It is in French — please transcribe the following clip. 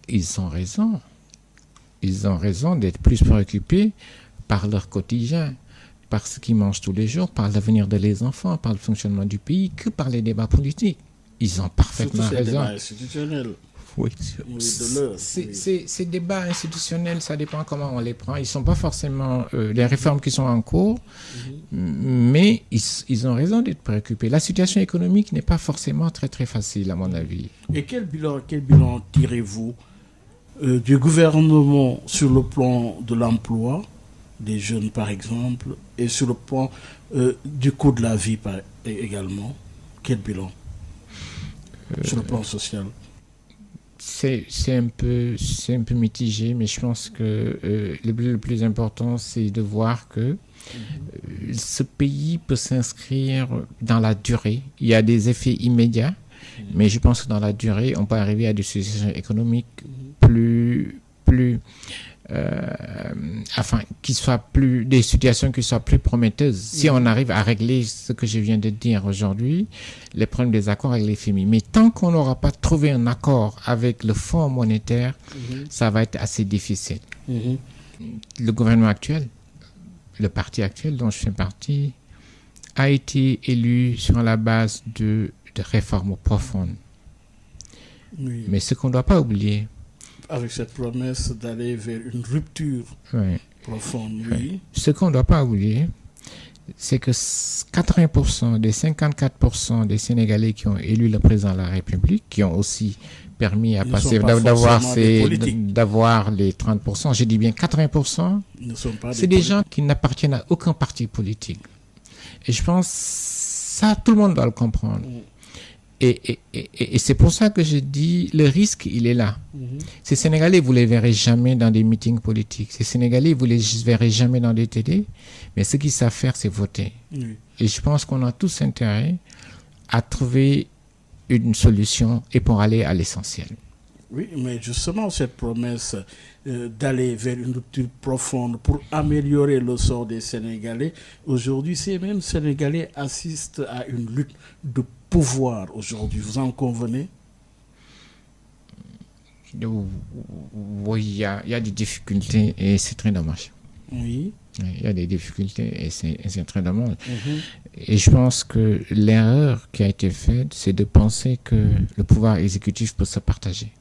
Ils ont raison. Ils ont raison d'être plus préoccupés par leur quotidien, par ce qu'ils mangent tous les jours, par l'avenir de les enfants, par le fonctionnement du pays, que par les débats politiques. Ils ont parfaitement Surtout ces raison. débats institutionnels. Oui. De l'heure. Ces débats institutionnels, ça dépend comment on les prend. Ils ne sont pas forcément les réformes qui sont en cours, mais ils ont raison d'être préoccupés. La situation économique n'est pas forcément très très facile, à mon avis. Et quel bilan tirez-vous du gouvernement sur le plan de l'emploi des jeunes, par exemple, et sur le plan du coût de la vie également? Quel bilan sur le plan social? C'est un peu mitigé, mais je pense que le plus important, c'est de voir que ce pays peut s'inscrire dans la durée. Il y a des effets immédiats, mais je pense que dans la durée, on peut arriver à des situations économiques des situations qui soient plus prometteuses. Si on arrive à régler ce que je viens de dire aujourd'hui, les problèmes des accords avec les FMI. Mais tant qu'on n'aura pas trouvé un accord avec le Fonds monétaire, ça va être assez difficile. Le gouvernement actuel, le parti actuel dont je fais partie, a été élu sur la base de réformes profondes. Oui. Mais ce qu'on ne doit pas oublier, avec cette promesse d'aller vers une rupture profonde, oui. Ce qu'on ne doit pas oublier, c'est que 80% des 54% des Sénégalais qui ont élu le président de la République, qui ont aussi permis à passer d'avoir les 30%, je dis bien 80%, c'est des gens qui n'appartiennent à aucun parti politique. Et je pense ça, tout le monde doit le comprendre. Et c'est pour ça que je dis, le risque, il est là. Ces Sénégalais, vous ne les verrez jamais dans des meetings politiques. Ces Sénégalais, vous ne les verrez jamais dans des télés. Mais ce qu'ils savent faire, c'est voter. Et je pense qu'on a tous intérêt à trouver une solution et pour aller à l'essentiel. Oui, mais justement, cette promesse d'aller vers une rupture profonde pour améliorer le sort des Sénégalais, aujourd'hui, ces mêmes Sénégalais assistent à une lutte de pouvoir aujourd'hui. Vous en convenez? Oui, il y a des difficultés et c'est très dommage. Oui. Il y a des difficultés et c'est très dommage. Et je pense que l'erreur qui a été faite, c'est de penser que le pouvoir exécutif peut se partager.